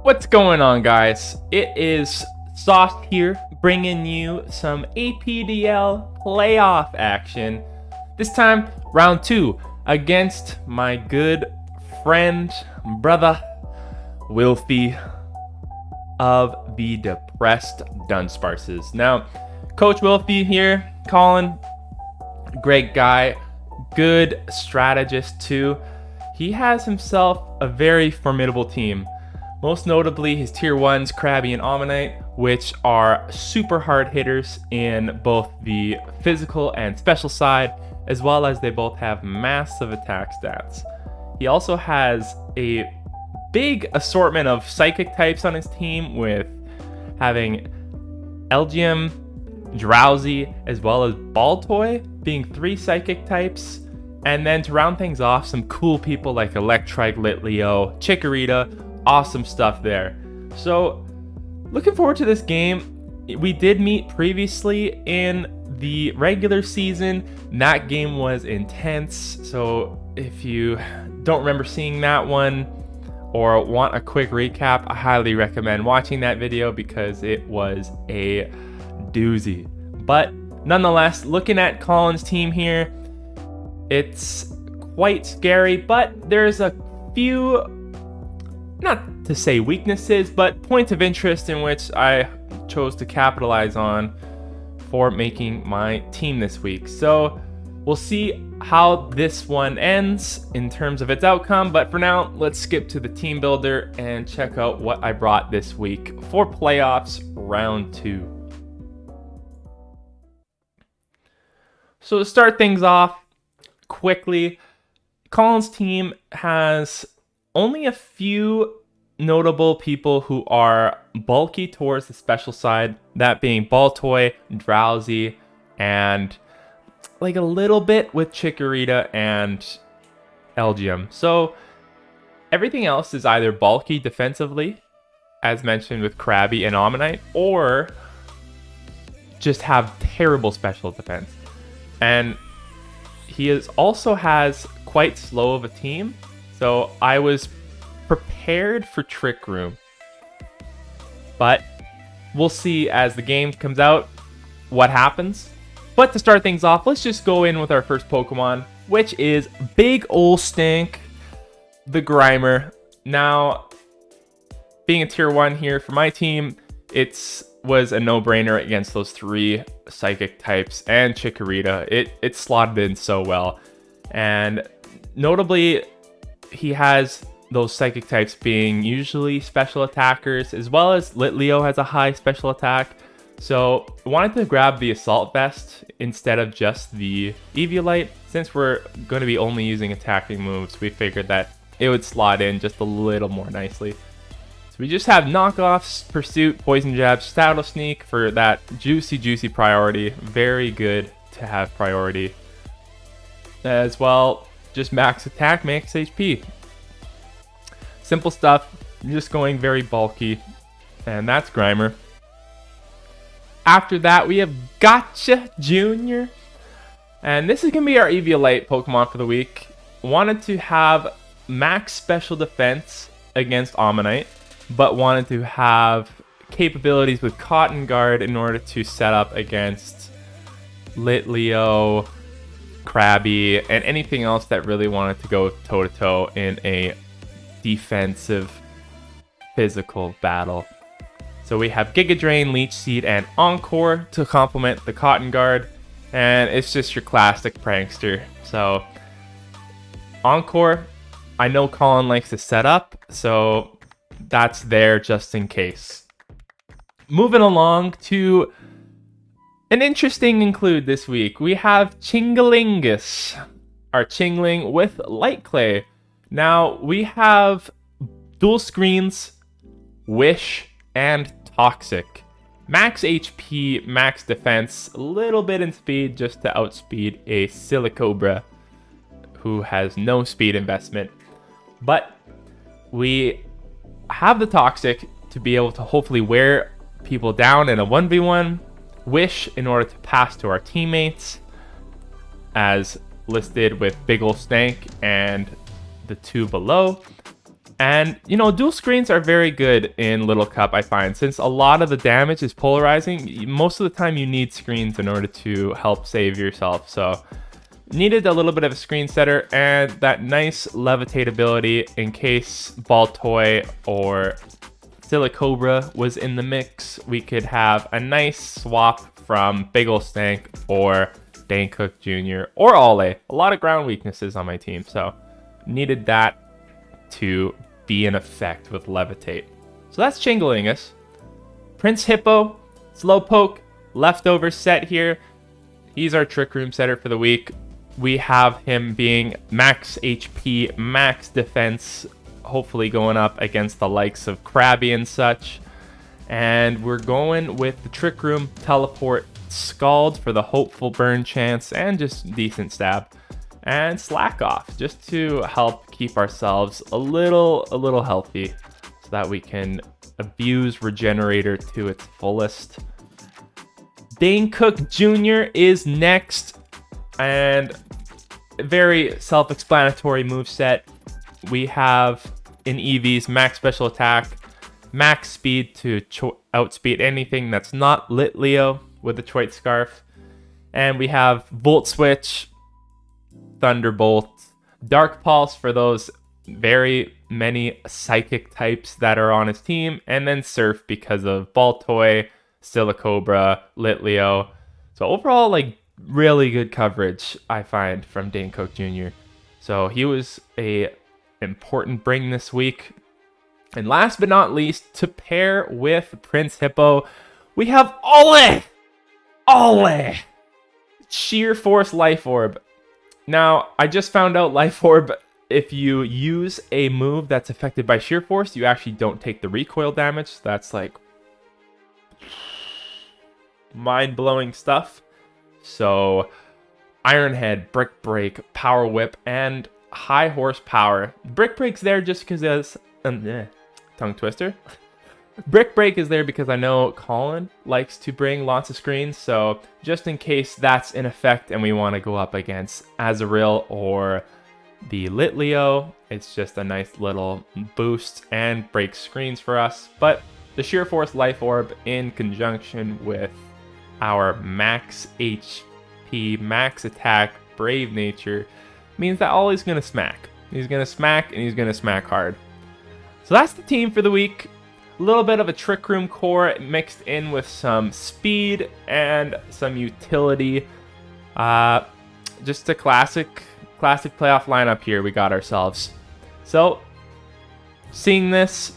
What's going on, guys? It is Sauce here, bringing you some APDL playoff action. This time, round 2, against my good friend, brother, Wilfy of the Depressed Dunsparces. Now, Coach Wilfy here, Colin, great guy, good strategist too. He has himself a very formidable team. Most notably his tier 1s, Krabby and Omanyte, which are super hard hitters in both the physical and special side, as well as they both have massive attack stats. He also has a big assortment of psychic types on his team, with having Elgium, Drowsy, as well as Baltoy being 3 psychic types. And then to round things off, some cool people like Electrike, Litleo, Jkkayy. Awesome stuff there. So looking forward to this game. We did meet previously in the regular season. That game was intense. So if you don't remember seeing that one or want a quick recap, I highly recommend watching that video because it was a doozy. But nonetheless, looking at Colin's team here, it's quite scary, but there's a few, not to say weaknesses, but points of interest in which I chose to capitalize on for making my team this week. So we'll see how this one ends in terms of its outcome, but for now, let's skip to the team builder and check out what I brought this week for playoffs round 2. So to start things off quickly, Colin's team has only a few notable people who are bulky towards the special side, that being Baltoy, Drowsy, and like a little bit with Jkkayy and Elgium. So everything else is either bulky defensively, as mentioned with Krabby and Omanyte, or just have terrible special defense. And he also has quite slow of a team, so I was prepared for Trick Room. But we'll see as the game comes out what happens. But to start things off, let's just go in with our first Pokemon, which is Big Ol' Stink, the Grimer. Now, being a tier 1 here for my team, it was a no-brainer against those 3 psychic types and Jkkayy. It slotted in so well. And notably, he has those psychic types being usually special attackers, as well as Litleo has a high special attack. So I wanted to grab the Assault Vest instead of just the Eviolite. Since we're going to be only using attacking moves, we figured that it would slot in just a little more nicely. So we just have knockoffs, Pursuit, Poison Jab, Shadow Sneak for that juicy priority. Very good to have priority. As well, just max attack, max HP. Simple stuff, just going very bulky. And that's Grimer. After that, we have Gotcha Jr. And this is going to be our Eviolite Pokemon for the week. Wanted to have max special defense against Omanyte, but wanted to have capabilities with Cotton Guard in order to set up against Litleo, Krabby, and anything else that really wanted to go toe-to-toe in a defensive physical battle. So we have Giga Drain, Leech Seed, and Encore to complement the Cotton Guard, and it's just your classic prankster. So Encore, I know Colin likes to set up, so that's there just in case. Moving along to an interesting include this week, we have Chinglingus, our Chingling with Light Clay. Now, we have dual screens, Wish, and Toxic. Max HP, max defense, a little bit in speed just to outspeed a Silicobra who has no speed investment. But we have the Toxic to be able to hopefully wear people down in a 1v1. Wish in order to pass to our teammates, as listed with Big Ol' Stank and the 2 below. And, you know, dual screens are very good in Little Cup, I find. Since a lot of the damage is polarizing, most of the time you need screens in order to help save yourself. So, needed a little bit of a screen setter and that nice levitate ability in case Baltoy or Silicobra was in the mix. We could have a nice swap from Big Ol' Stank or Dankhook Jr. or Ole. A lot of ground weaknesses on my team, so needed that to be in effect with Levitate. So that's Chinglingus. Prince Hippo, Slowpoke, leftover set here. He's our Trick Room setter for the week. We have him being max HP, max defense, hopefully going up against the likes of Krabby and such. And we're going with the Trick Room, Teleport, Scald for the hopeful burn chance and just decent stab. And Slack Off just to help keep ourselves a little healthy so that we can abuse Regenerator to its fullest. Dankhook Jr. is next, and very self-explanatory moveset. We have in EVs max special attack, max speed to outspeed anything that's not Litleo with the Choice Scarf, and we have Volt Switch, Thunderbolt, Dark Pulse for those very many psychic types that are on his team, and then Surf because of Baltoy, Silicobra, Litleo. So overall, like, really good coverage, I find, from Dankhook Jr. So he was a important bring this week. And last but not least, to pair with Prince Hippo, we have Ole! Ole! Sheer Force Life Orb. Now, I just found out Life Orb, if you use a move that's affected by Sheer Force, you actually don't take the recoil damage. That's like mind-blowing stuff. So, Iron Head, Brick Break, Power Whip, and high horsepower. Brick Break's there just because there's tongue twister. Brick Break is there because I know Colin likes to bring lots of screens, so just in case that's in effect and we want to go up against Azurill or the Litleo, it's just a nice little boost and break screens for us. But the Sheer Force Life Orb in conjunction with our max HP, max attack, Brave Nature means that Ollie's going to smack. He's going to smack and he's going to smack hard. So that's the team for the week. A little bit of a Trick Room core mixed in with some speed and some utility. Just a classic playoff lineup here we got ourselves. So, seeing this,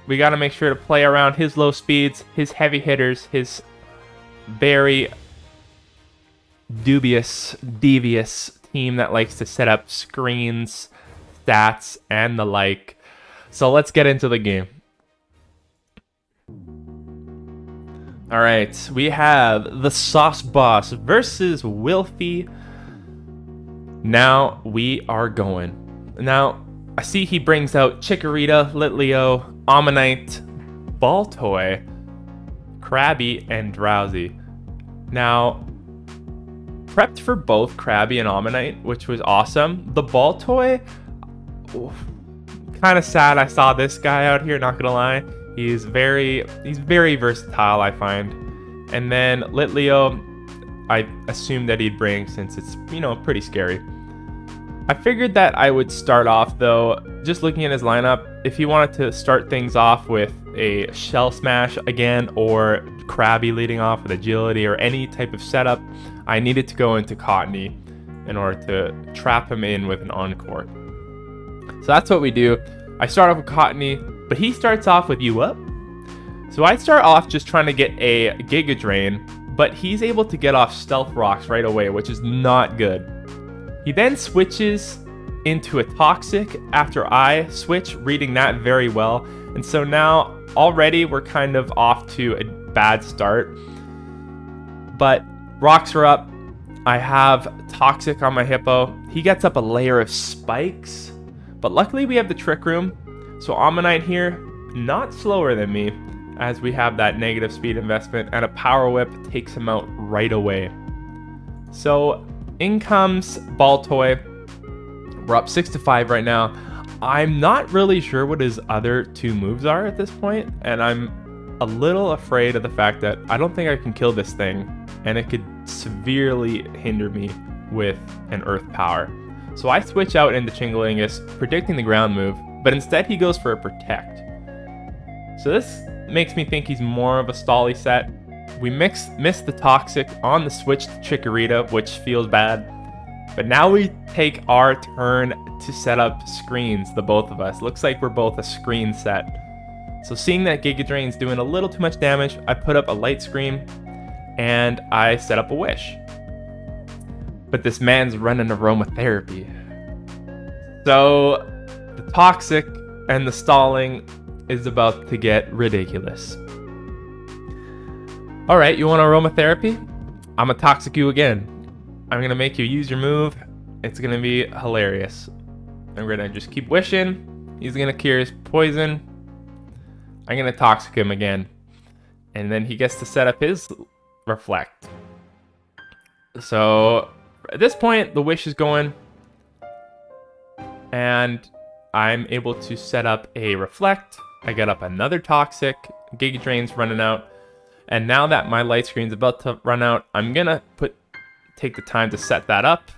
we got to make sure to play around his low speeds, his heavy hitters, his very devious team that likes to set up screens, stats, and the like. So let's get into the game. Alright, we have the Sauce Boss versus Wilfy. Now we are going. Now, I see he brings out Chikorita, Litleo, Ammonite, Baltoy, Krabby, and Drowsy. Now, prepped for both Krabby and Ammonite, which was awesome. The Baltoy, kind of sad I saw this guy out here, not gonna lie. He's very versatile, I find. And then Litleo, I assumed that he'd bring since it's, you know, pretty scary. I figured that I would start off, though, just looking at his lineup, if he wanted to start things off with a Shell Smash again, or Krabby leading off with Agility, or any type of setup, I needed to go into Cottonee in order to trap him in with an Encore. So that's what we do. I start off with Cottonee, but he starts off with You Up. So I start off just trying to get a Giga Drain, but he's able to get off Stealth Rocks right away, which is not good. He then switches into a Toxic after I switch, reading that very well. And so now already we're kind of off to a bad start. But rocks are up. I have Toxic on my Hippo. He gets up a layer of Spikes. But luckily we have the Trick Room. So Ammonite here, not slower than me, as we have that negative speed investment, and a Power Whip takes him out right away. So in comes Baltoy. We're up 6-5 right now. I'm not really sure what his other two moves are at this point, and I'm a little afraid of the fact that I don't think I can kill this thing, and it could severely hinder me with an Earth Power. So I switch out into Chingling, predicting the ground move, but instead he goes for a Protect. So this makes me think he's more of a Stally set. We missed the Toxic on the switch to Chikorita, which feels bad. But now we take our turn to set up screens, the both of us. Looks like we're both a screen set. So seeing that Giga Drain's doing a little too much damage, I put up a Light Scream and I set up a Wish. But this man's running aromatherapy. So the Toxic and the stalling is about to get ridiculous. Alright, you want aromatherapy? I'm gonna Toxic you again. I'm gonna make you use your move. It's gonna be hilarious. I'm gonna just keep wishing. He's gonna cure his poison. I'm gonna Toxic him again. And then he gets to set up his Reflect. So at this point, the Wish is going. And I'm able to set up a Reflect. I get up another Toxic. Giga Drain's running out. And now that my Light Screen's about to run out, I'm gonna take the time to set that up.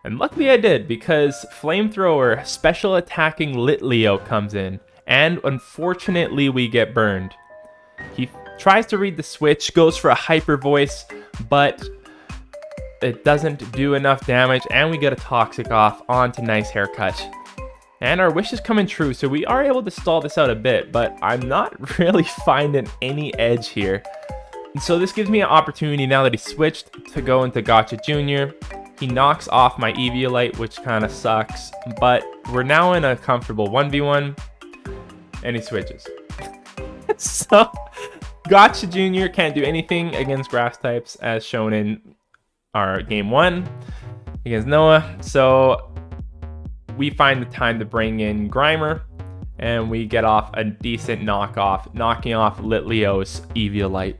And luckily I did, because Flamethrower special attacking Litleo comes in. And unfortunately we get burned. He tries to read the switch, goes for a Hyper Voice, but it doesn't do enough damage, and we get a Toxic off onto Nice Haircut. And our wish is coming true, so we are able to stall this out a bit, but I'm not really finding any edge here. And so this gives me an opportunity now that he switched to go into Gotcha Jr. He knocks off my Eviolite, which kind of sucks, but we're now in a comfortable 1v1, and he switches. So Gotcha Jr. can't do anything against grass types as shown in our game 1 against Noah. So we find the time to bring in Grimer, and we get off a decent knockoff, knocking off Litleo's Eviolite.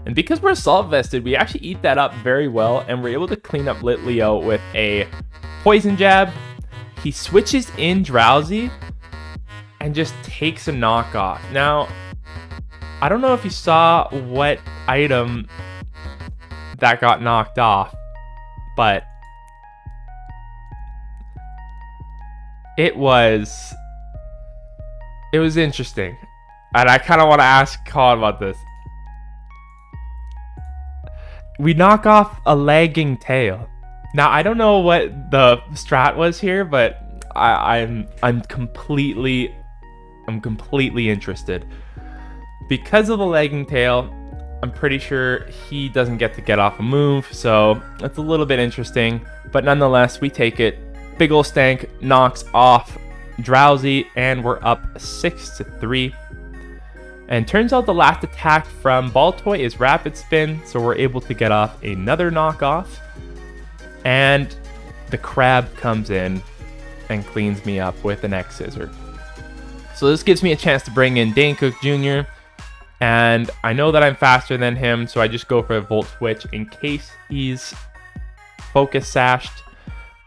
And because we're Assault Vested, we actually eat that up very well, and we're able to clean up Litleo with a Poison Jab. He switches in Drowsy and just takes a knockoff. Now, I don't know if you saw what item that got knocked off, but it was interesting. And I kind of want to ask Colin about this. We knock off a lagging tail. Now, I don't know what the strat was here, but I'm completely interested. Because of the lagging tail, I'm pretty sure he doesn't get off a move, so that's a little bit interesting. But nonetheless, we take it. Big ol' Stank knocks off Drowsy, and we're up 6-3. And turns out the last attack from Baltoy is Rapid Spin, so we're able to get off another knockoff. And the Crab comes in and cleans me up with an X-Scissor. So this gives me a chance to bring in Danecook Jr., and I know that I'm faster than him, so I just go for a Volt Switch in case he's Focus Sashed.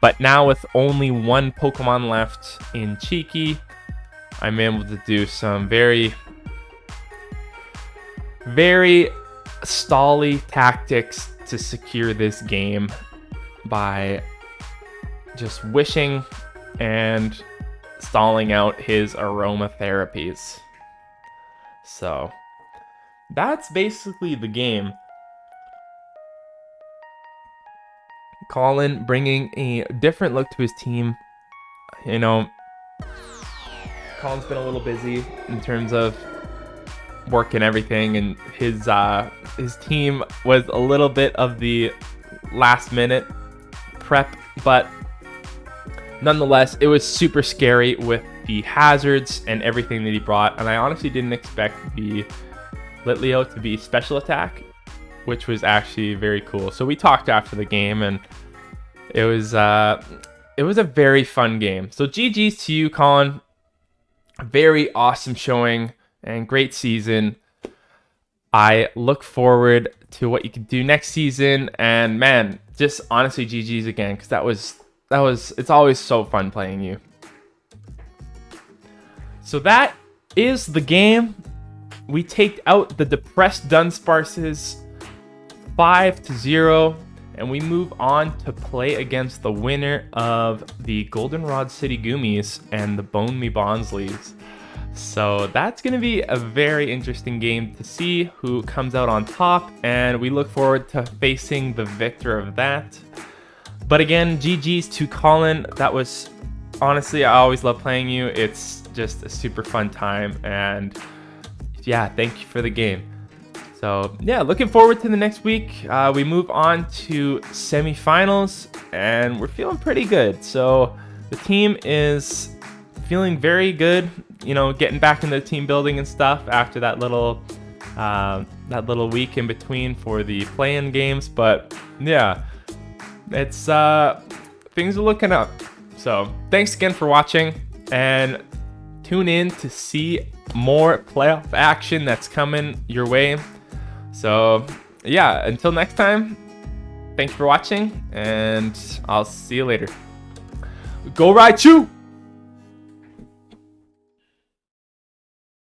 But now with only one Pokemon left in Jkkayy, I'm able to do some very stally tactics to secure this game by just wishing and stalling out his aromatherapies. So that's basically the game. Colin bringing a different look to his team. You know, Colin's been a little busy in terms of work and everything, and his team was a little bit of the last minute prep, but nonetheless, it was super scary with the hazards and everything that he brought, and I honestly didn't expect the Litleo to be special attack, which was actually very cool. So we talked after the game, and it was a very fun game. So GG's to you, Colin. Very awesome showing and great season. I look forward to what you can do next season, and man, just honestly GG's again, because that was it's always so fun playing you. So that is the game. We take out the Depressed Dunsparces 5-0, and we move on to play against the winner of the Goldenrod City Goomies and the Bone Me Bonsleys. So that's going to be a very interesting game to see who comes out on top, and we look forward to facing the victor of that. But again, GG's to Colin. That was, honestly, I always love playing you. It's just a super fun time, and yeah, thank you for the game. So yeah, looking forward to the next week. We move on to semifinals, and we're feeling pretty good. So the team is feeling very good, you know, getting back into team building and stuff after that little week in between for the play-in games. But yeah, it's things are looking up. So thanks again for watching, and tune in to see more playoff action that's coming your way. So yeah, until next time, thanks for watching, and I'll see you later. Go Raichu!